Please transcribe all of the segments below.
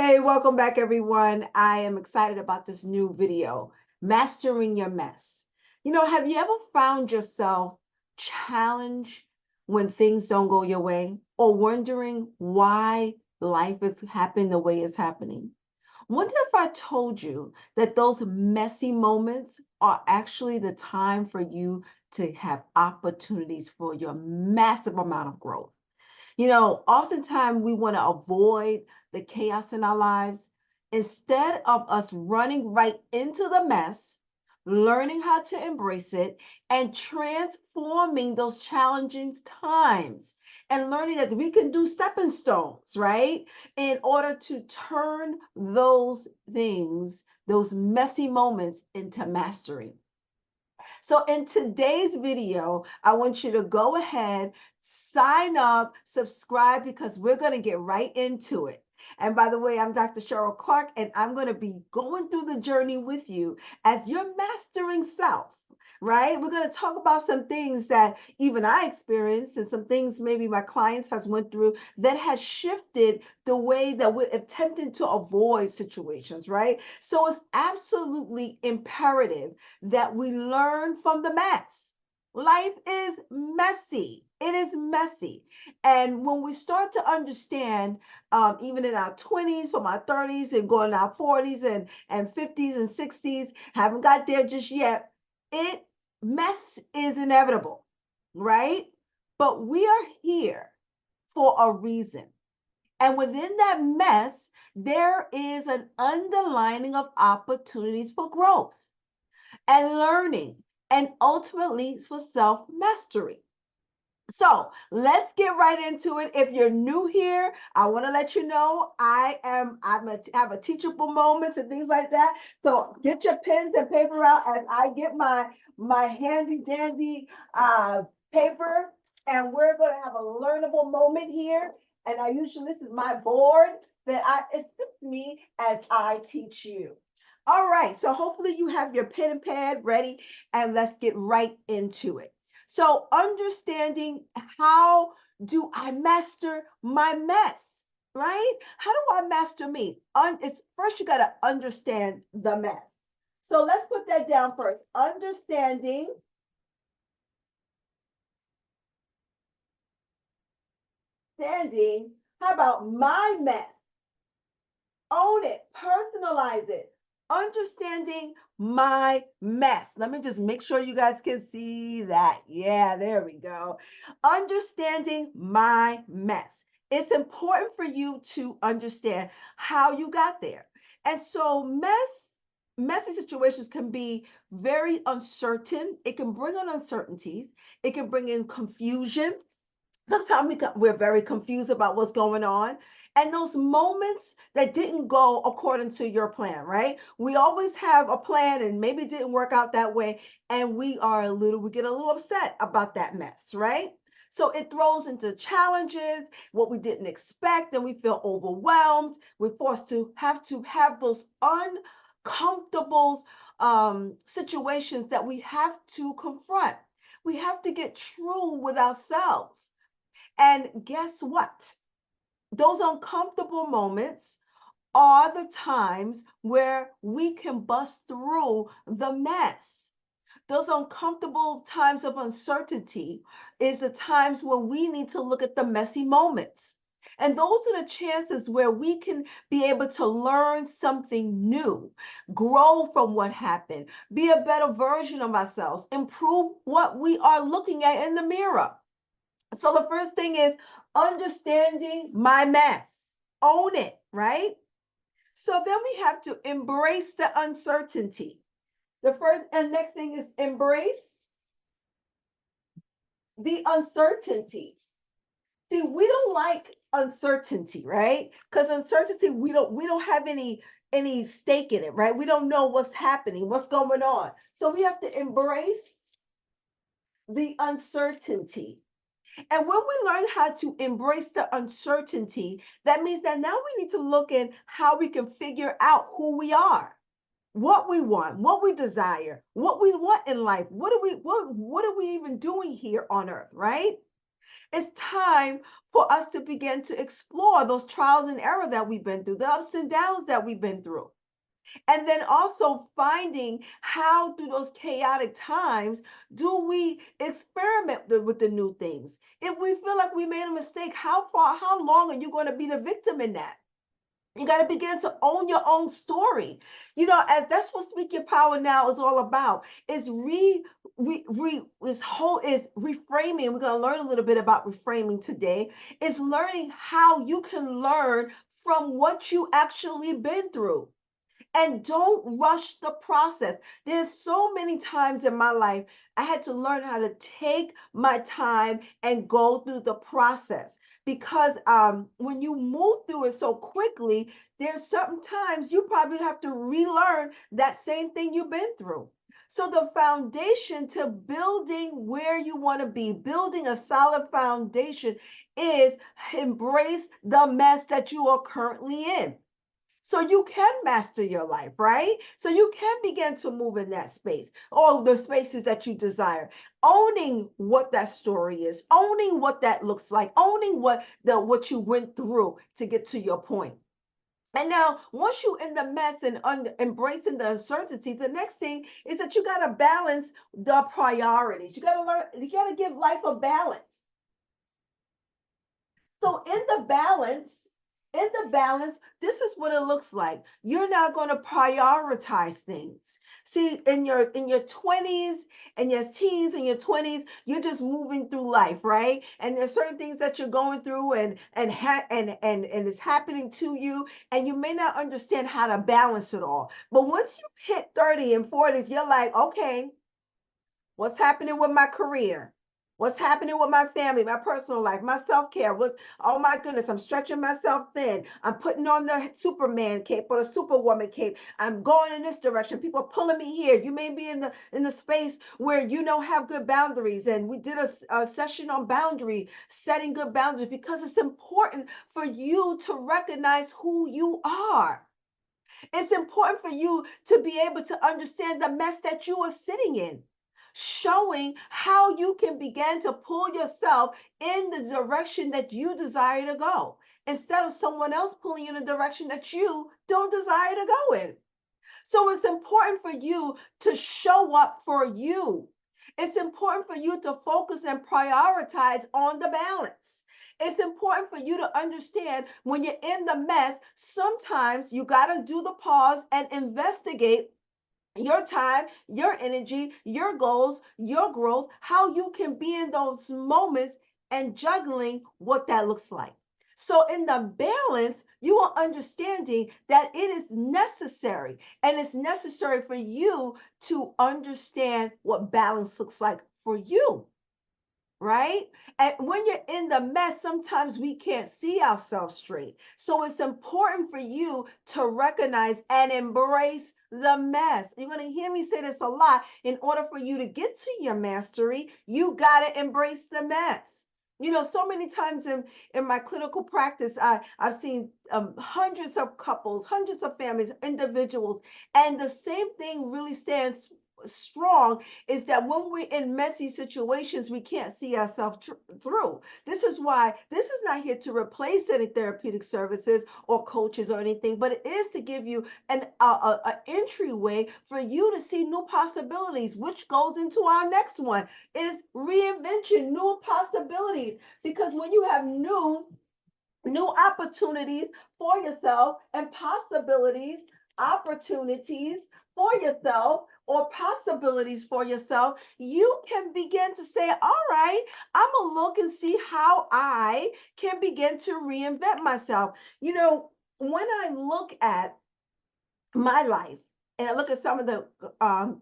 Hey, welcome back, everyone. I am excited about this new video, Mastering Your Mess. Have you ever found yourself challenged when things don't go your way or wondering why life is happening the way it's happening? Wonder if I told you that those messy moments are actually the time for you to have opportunities for your massive amount of growth. Oftentimes we want to avoid the chaos in our lives instead of us running right into the mess, learning how to embrace it, and transforming those challenging times and learning that we can do stepping stones, right? In order to turn those things, those messy moments into mastery. So in today's video, I want you to go ahead, sign up, subscribe, because we're going to get right into it. And by the way, I'm Dr. Cheryl Clark, and I'm going to be going through the journey with you as you're mastering self, right? We're going to talk about some things that even I experienced and some things maybe my clients has went through that has shifted the way that we're attempting to avoid situations, right? So it's absolutely imperative that we learn from the mess. Life is messy. It is messy. And when we start to understand, even in our 20s, from our 30s, and going to our 40s and 50s and 60s, haven't got there just yet, mess is inevitable, right? But we are here for a reason. And within that mess, there is an underlining of opportunities for growth and learning, and ultimately for self mastery. So let's get right into it. If you're new here, I want to let you know have a teachable moments and things like that. So get your pens and paper out as I get my handy dandy paper, and we're going to have a learnable moment here. And this is my board that assists me as I teach you. All right, so hopefully you have your pen and pad ready, and let's get right into it. So understanding, how do I master my mess, right? How do I master me? It's first you got to understand the mess. So let's put that down first. Understanding how about my mess? Own it, personalize it. Understanding my mess. Let me just make sure you guys can see that. Yeah, there we go. Understanding my mess. It's important for you to understand how you got there. And so messy situations can be very uncertain. It can bring on uncertainties. It can bring in confusion. Sometimes we're very confused about what's going on. And those moments that didn't go according to your plan, right? We always have a plan and maybe it didn't work out that way. And we get a little upset about that mess, right? So it throws into challenges, what we didn't expect, and we feel overwhelmed. We're forced to have those uncomfortable situations that we have to confront. We have to get true with ourselves. And guess what? Those uncomfortable moments are the times where we can bust through the mess. Those uncomfortable times of uncertainty is the times when we need to look at the messy moments. And those are the chances where we can be able to learn something new, grow from what happened, be a better version of ourselves, improve what we are looking at in the mirror. So the first thing is understanding my mess. Own it, right? So then we have to embrace the uncertainty. The first and next thing is embrace the uncertainty. See, we don't like uncertainty, right? Because uncertainty, we don't have any stake in it, right? We don't know what's happening, what's going on. So we have to embrace the uncertainty. And when we learn how to embrace the uncertainty, that means that now we need to look at how we can figure out who we are, what we want, what we desire, what we want in life. What are we even doing here on earth, right? It's time for us to begin to explore those trials and error that we've been through, the ups and downs that we've been through. And then also finding how through those chaotic times do we experiment with the new things. If we feel like we made a mistake, how long are you going to be the victim in that? You got to begin to own your own story. As that's what Speak Your Power Now is all about. Is this whole is reframing. We're going to learn a little bit about reframing today. Is learning how you can learn from what you actually been through. And don't rush the process. There's so many times in my life I had to learn how to take my time and go through the process because when you move through it so quickly, there's certain times you probably have to relearn that same thing you've been through. So the foundation to building where you want to be, building a solid foundation, is embrace the mess that you are currently in, so you can master your life, right? So you can begin to move in that space, all the spaces that you desire, owning what that story is, owning what that looks like, owning what you went through to get to your point. And now, once you in the mess and embracing the uncertainty, the next thing is that you got to balance the priorities. You got to learn, you got to give life a balance. So in the balance, this is what it looks like. You're not going to prioritize things. See, in your 20s and your teens and your 20s, you're just moving through life, right? And there's certain things that you're going through and it's happening to you, and you may not understand how to balance it all. But once you hit 30 and 40s, you're like, okay, what's happening with my career? What's happening with my family, my personal life, my self-care? Oh my goodness, I'm stretching myself thin. I'm putting on the Superman cape or the Superwoman cape. I'm going in this direction. People are pulling me here. You may be in the space where you don't have good boundaries. And we did a session on boundary, setting good boundaries, because it's important for you to recognize who you are. It's important for you to be able to understand the mess that you are sitting in, showing how you can begin to pull yourself in the direction that you desire to go instead of someone else pulling you in the direction that you don't desire to go in. So it's important for you to show up for you. It's important for you to focus and prioritize on the balance. It's important for you to understand when you're in the mess, sometimes you got to do the pause and investigate your time, your energy, your goals, your growth, how you can be in those moments and juggling what that looks like. So, in the balance, you are understanding that it is necessary, and it's necessary for you to understand what balance looks like for you, right? And when you're in the mess, sometimes we can't see ourselves straight. So it's important for you to recognize and embrace the mess. You're going to hear me say this a lot. In order for you to get to your mastery, you got to embrace the mess. So many times in my clinical practice, I've seen hundreds of couples, hundreds of families, individuals, and the same thing really stands strong, is that when we're in messy situations, we can't see ourselves through. This is why this is not here to replace any therapeutic services or coaches or anything, but it is to give you an entryway for you to see new possibilities, which goes into our next one, is reinvention, new possibilities. Because when you have new opportunities for yourself and possibilities, opportunities for yourself or possibilities for yourself, you can begin to say, all right, I'm going to look and see how I can begin to reinvent myself. When I look at my life and I look at some of the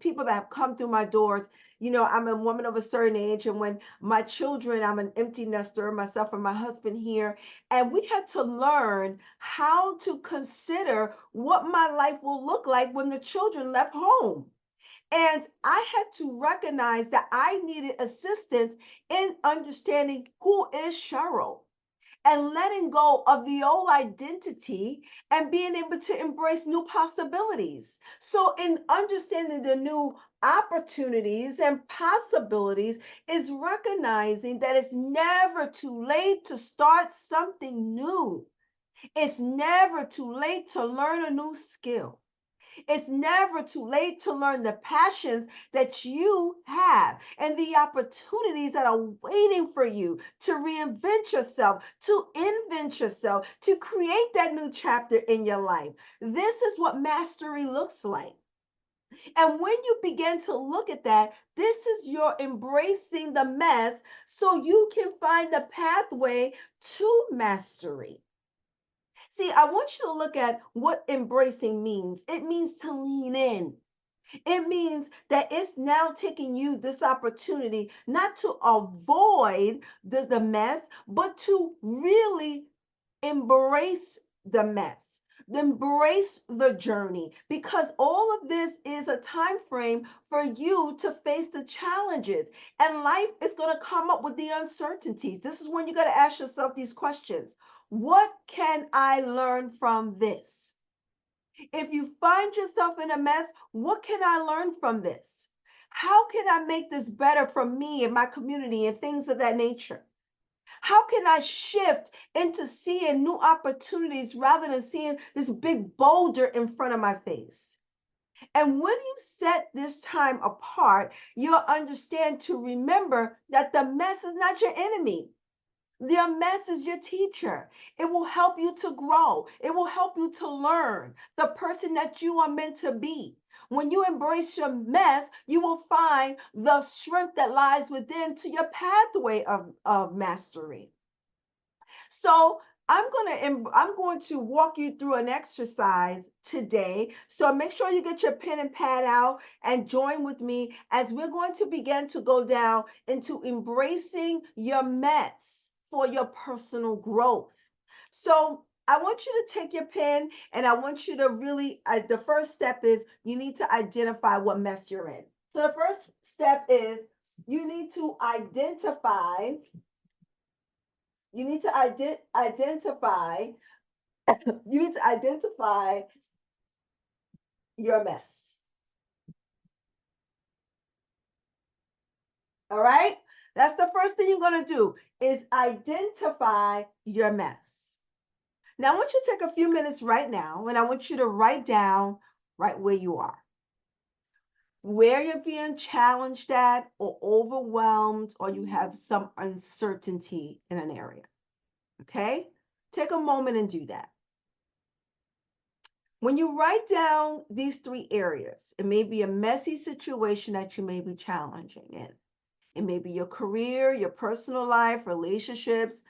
people that have come through my doors, I'm a woman of a certain age. And when my children, I'm an empty nester, myself and my husband here, and we had to learn how to consider what my life will look like when the children left home. And I had to recognize that I needed assistance in understanding who is Cheryl. and letting go of the old identity and being able to embrace new possibilities. So, in understanding the new opportunities and possibilities, is recognizing that it's never too late to start something new. It's never too late to learn a new skill. It's never too late to learn the passions that you have and the opportunities that are waiting for you to reinvent yourself, to invent yourself, to create that new chapter in your life. This is what mastery looks like. And when you begin to look at that, this is your embracing the mess so you can find the pathway to mastery. See, I want you to look at what embracing means. It means to lean in. It means that it's now taking you this opportunity not to avoid the mess, but to really embrace the mess, embrace the journey, because all of this is a time frame for you to face the challenges. And life is going to come up with the uncertainties. This is when you got to ask yourself these questions. What can I learn from this? If you find yourself in a mess, what can I learn from this? How can I make this better for me and my community and things of that nature? How can I shift into seeing new opportunities rather than seeing this big boulder in front of my face? And when you set this time apart, you'll understand to remember that the mess is not your enemy. Their mess is your teacher. It will help you to grow. It will help you to learn the person that you are meant to be. When you embrace your mess, you will find the strength that lies within to your pathway of mastery. So I'm going to walk you through an exercise today. So make sure you get your pen and pad out and join with me as we're going to begin to go down into embracing your mess for your personal growth. So I want you to take your pen and I want you to really, the first step is you need to identify what mess you're in. So the first step is you need to identify you need to identify you need to identify your mess. All right? That's the first thing you're going to do is identify your mess. Now I want you to take a few minutes right now and I want you to write down right where you are. Where you're being challenged at or overwhelmed or you have some uncertainty in an area. Okay? Take a moment and do that. When you write down these three areas, it may be a messy situation that you may be challenging in. It may be your career, your personal life, relationships,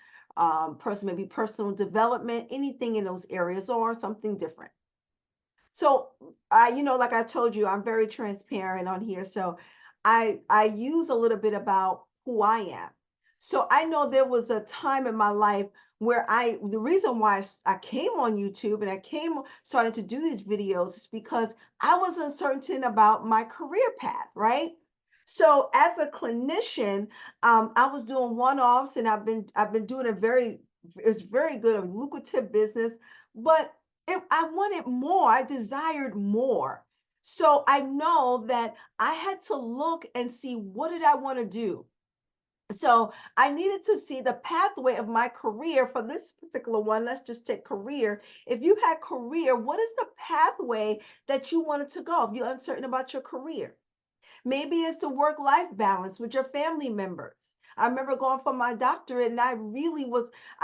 maybe personal development, anything in those areas or something different. So like I told you, I'm very transparent on here. So I use a little bit about who I am. So I know there was a time in my life where the reason why I came on YouTube and started to do these videos is because I was uncertain about my career path, right? So as a clinician, I was doing one-offs and I've been doing it's very good, a lucrative business, but I wanted more. I desired more. So I know that I had to look and see what did I want to do. So I needed to see the pathway of my career for this particular one. Let's just take career. If you had career, what is the pathway that you wanted to go? If you're uncertain about your career, maybe it's the work-life balance with your family members. I remember going for my doctorate and I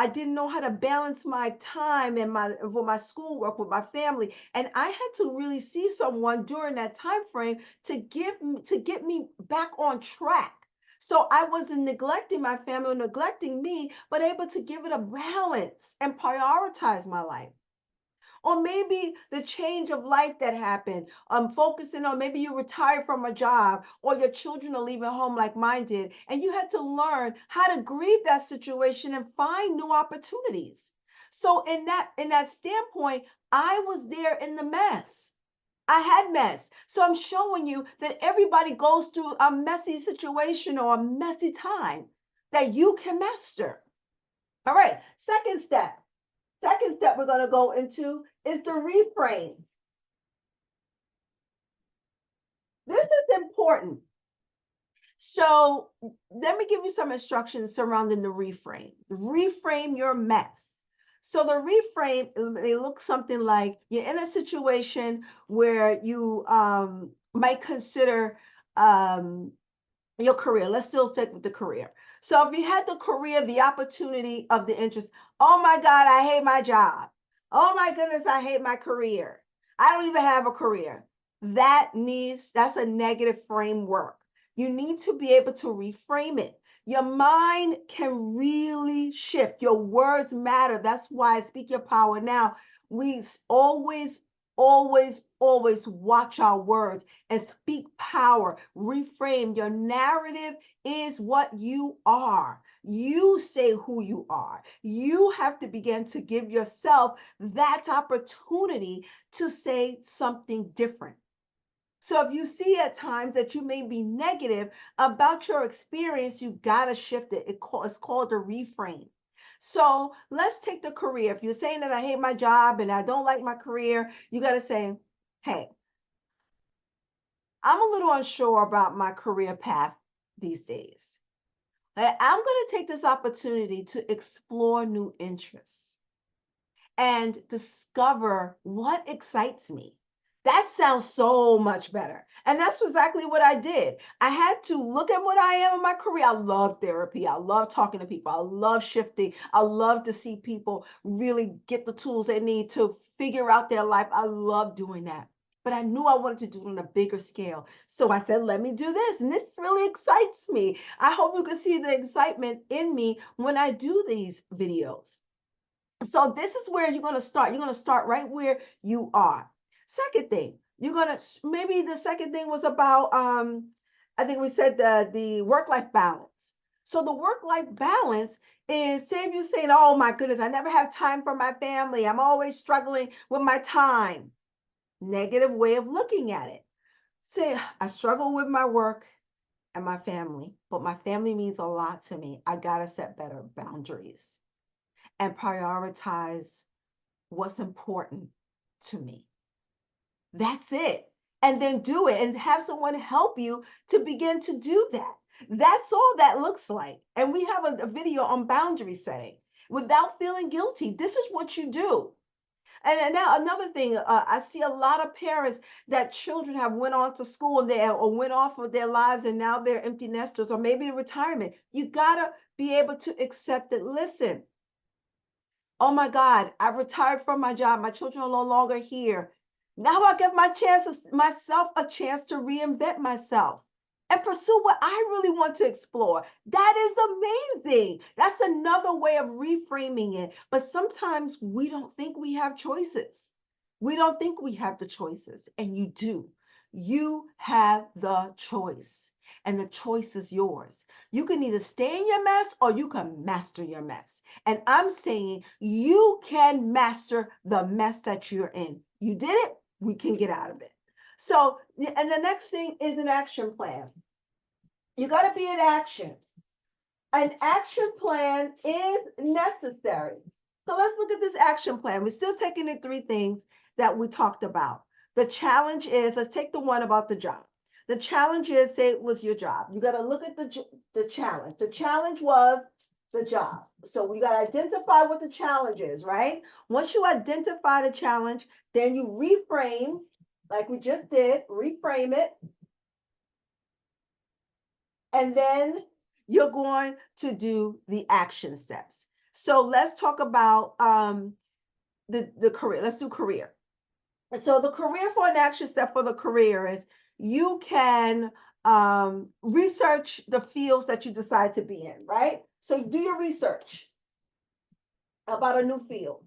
didn't know how to balance my time and my schoolwork with my family. And I had to really see someone during that time frame to get me back on track. So I wasn't neglecting my family or neglecting me, but able to give it a balance and prioritize my life. Or maybe the change of life that happened, focusing on maybe you retired from a job or your children are leaving home like mine did, and you had to learn how to grieve that situation and find new opportunities. So in that standpoint, I was there in the mess. I had mess. So I'm showing you that everybody goes through a messy situation or a messy time that you can master. All right, second step. Second step we're going to go into is the reframe. This is important. So let me give you some instructions surrounding the reframe. Reframe your mess. So the reframe may look something like you're in a situation where you might consider your career. Let's still stick with the career. So if you had the career, the opportunity of the interest, oh my God, I hate my job. Oh my goodness, I hate my career. I don't even have a career. That's a negative framework. You need to be able to reframe it. Your mind can really shift. Your words matter. That's why I speak your power now. We always watch our words and speak power. Reframe. Your narrative is what you are. You say who you are. You have to begin to give yourself that opportunity to say something different. So if you see at times that you may be negative about your experience, you got to shift it. It's called a reframe. So let's take the career. If you're saying that I hate my job and I don't like my career, you got to say, hey, I'm a little unsure about my career path these days. I'm going to take this opportunity to explore new interests and discover what excites me. That sounds so much better. And that's exactly what I did. I had to look at what I am in my career. I love therapy. I love talking to people. I love shifting. I love to see people really get the tools they need to figure out their life. I love doing that. But I knew I wanted to do it on a bigger scale. So I said, let me do this. And this really excites me. I hope you can see the excitement in me when I do these videos. So this is where you're going to start. You're going to start right where you are. Second thing, you're going to maybe the second thing was about I think we said the work-life balance. So the work-life balance is, say if you're saying, oh my goodness, I never have time for my family. I'm always struggling with my time. Negative way of looking at it. Say, I struggle with my work and my family, but my family means a lot to me. I got to set better boundaries and prioritize what's important to me. That's it. And then do it and have someone help you to begin to do that. That's all that looks like. And we have a video on boundary setting without feeling guilty. This is what you do. And now another thing, I see a lot of parents that children have went on to school and or went off with their lives and now they're empty nesters or maybe retirement. You gotta be able to accept it. Listen, oh my God, I retired from my job. My children are no longer here. Now I give myself a chance to reinvent myself and pursue what I really want to explore. That is amazing. That's another way of reframing it. But sometimes we don't think we have choices. We don't think we have the choices, and you do. You have the choice, and the choice is yours. You can either stay in your mess or you can master your mess. And I'm saying you can master the mess that you're in. You did it, we can get out of it. So, and the next thing is an action plan. You got to be in action. An action plan is necessary. So let's look at this action plan. We're still taking the three things that we talked about. The challenge is, let's take the one about the job. The challenge is, say it was your job. You got to look at the challenge. The challenge was the job. So we got to identify what the challenge is, right? Once you identify the challenge, then you reframe, like we just did, reframe it. And then you're going to do the action steps. So let's talk about the career. Let's do career. And so the career for an action step for the career is you can research the fields that you decide to be in, right? So do your research about a new field.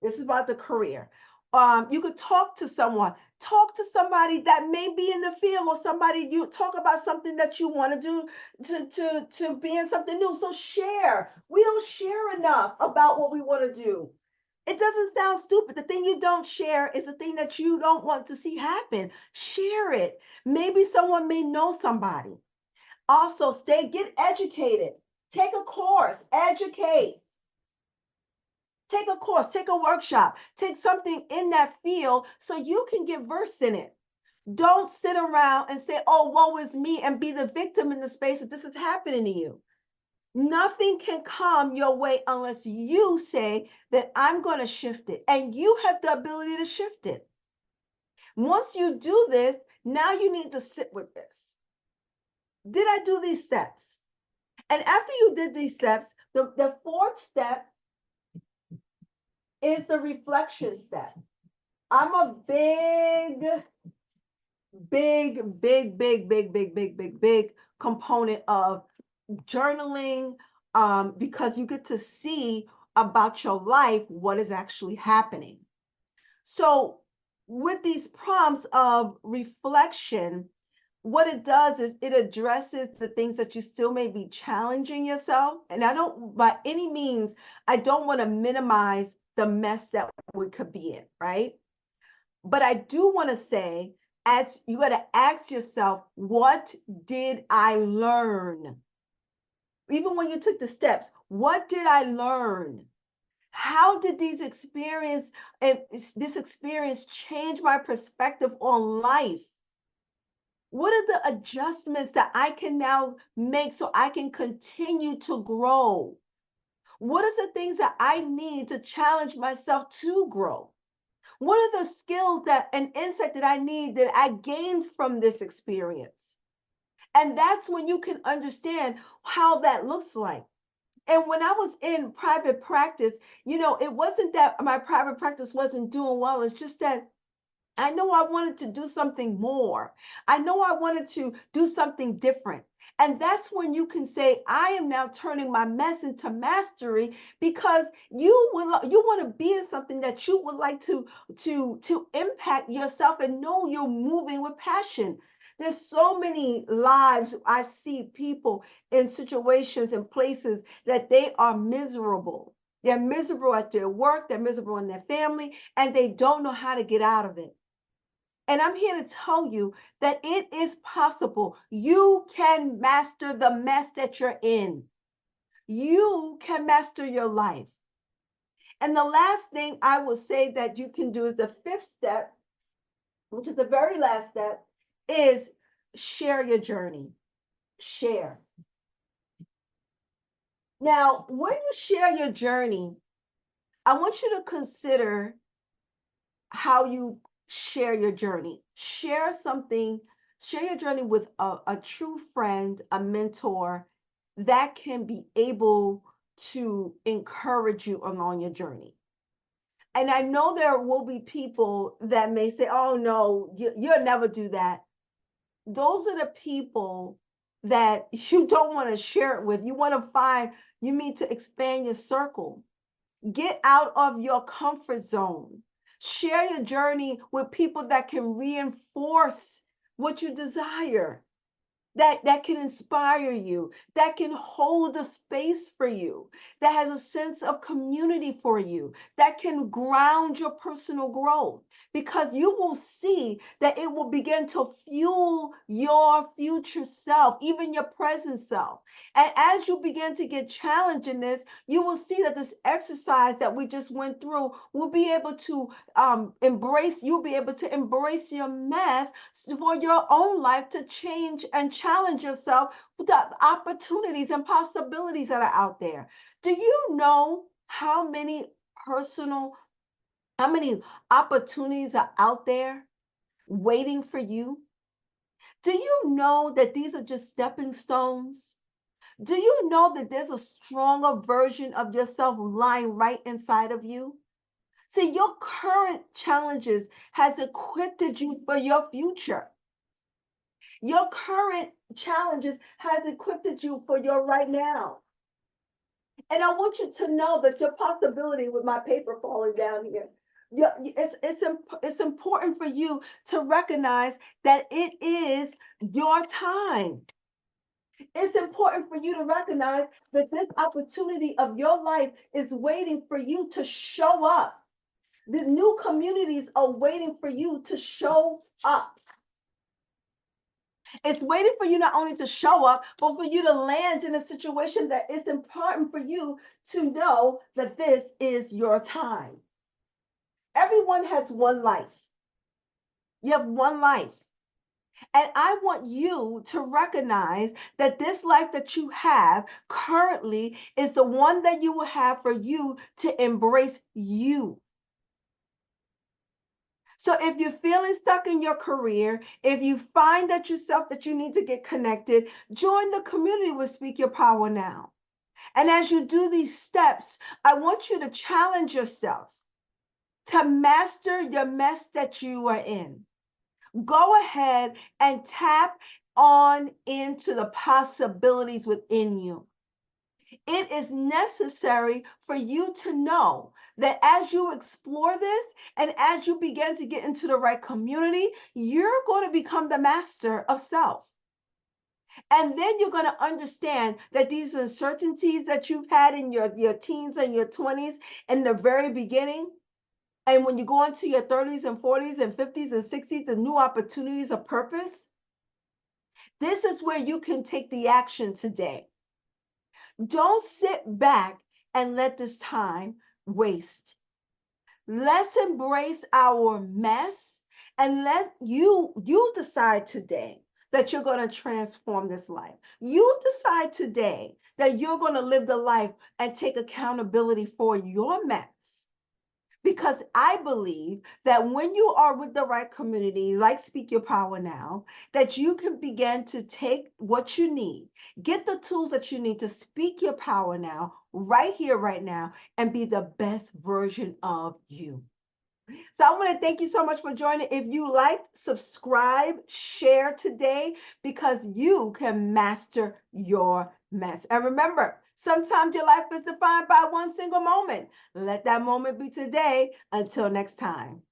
This is about the career. You could talk to someone. Talk to somebody that may be in the field or somebody you talk about something that you want to do to be in something new. So share. We don't share enough about what we want to do. It doesn't sound stupid. The thing you don't share is the thing that you don't want to see happen. Share it. Maybe someone may know somebody. Also, get educated. Take a course, educate. Take a course, take a workshop, take something in that field so you can get versed in it. Don't sit around and say, oh, woe is me, and be the victim in the space that this is happening to you. Nothing can come your way unless you say that I'm going to shift it. And you have the ability to shift it. Once you do this, now you need to sit with this. Did I do these steps? And after you did these steps, the fourth step is the reflection step. I'm a big component of journaling, because you get to see about your life what is actually happening. So with these prompts of reflection, what it does is it addresses the things that you still may be challenging yourself. And I don't, by any means, I don't want to minimize the mess that we could be in, right? But I do want to say, as you got to ask yourself, what did I learn? Even when you took the steps, what did I learn? How did this experience change my perspective on life? What are the adjustments that I can now make so I can continue to grow? What are the things that I need to challenge myself to grow? What are the skills and insight that I need that I gained from this experience? And that's when you can understand how that looks like. And when I was in private practice, it wasn't that my private practice wasn't doing well. It's just that I know I wanted to do something more. I know I wanted to do something different. And that's when you can say, I am now turning my mess into mastery, because you want to be in something that you would like to impact yourself and know you're moving with passion. There's so many lives I see people in situations and places that they are miserable. They're miserable at their work, they're miserable in their family, and they don't know how to get out of it. And I'm here to tell you that it is possible. You can master the mess that you're in. You can master your life. And the last thing I will say that you can do is the fifth step, which is the very last step, is share your journey. Share. Now, when you share your journey, I want you to consider how you share your journey. Share your journey with a true friend, a mentor that can be able to encourage you along your journey. And I know there will be people that may say, oh, no, you'll never do that. Those are the people that you don't want to share it with. You need to expand your circle. Get out of your comfort zone. Share your journey with people that can reinforce what you desire, that can inspire you, that can hold a space for you, that has a sense of community for you, that can ground your personal growth, because you will see that it will begin to fuel your future self, even your present self. And as you begin to get challenged in this, you will see that this exercise that we just went through will be able to you'll be able to embrace your mess for your own life, to change and challenge yourself with the opportunities and possibilities that are out there. Do you know how many opportunities are out there waiting for you? Do you know that these are just stepping stones? Do you know that there's a stronger version of yourself lying right inside of you? See, your current challenges has equipped you for your future. Your current challenges has equipped you for your right now. And I want you to know that your possibility, with my paper falling down here, it's important for you to recognize that it is your time. It's important for you to recognize that this opportunity of your life is waiting for you to show up. The new communities are waiting for you to show up. It's waiting for you not only to show up, but for you to land in a situation that it's important for you to know that this is your time. Everyone has one life. You have one life. And I want you to recognize that this life that you have currently is the one that you will have for you to embrace you. So if you're feeling stuck in your career, if you find that yourself that you need to get connected, join the community with Speak Your Power Now. And as you do these steps, I want you to challenge yourself to master your mess that you are in. Go ahead and tap on into the possibilities within you. It is necessary for you to know that as you explore this and as you begin to get into the right community, you're going to become the master of self. And then you're going to understand that these uncertainties that you've had in your teens and your 20s in the very beginning, and when you go into your 30s and 40s and 50s and 60s, the new opportunities of purpose, this is where you can take the action today. Don't sit back and let this time waste. Let's embrace our mess and let you decide today that you're going to transform this life. You decide today that you're going to live the life and take accountability for your mess. Because I believe that when you are with the right community, like Speak Your Power Now, that you can begin to take what you need, get the tools that you need to speak your power now, right here, right now, and be the best version of you. So I want to thank you so much for joining. If you liked, subscribe, share today because you can master your mess. And remember, sometimes your life is defined by one single moment. Let that moment be today. Until next time.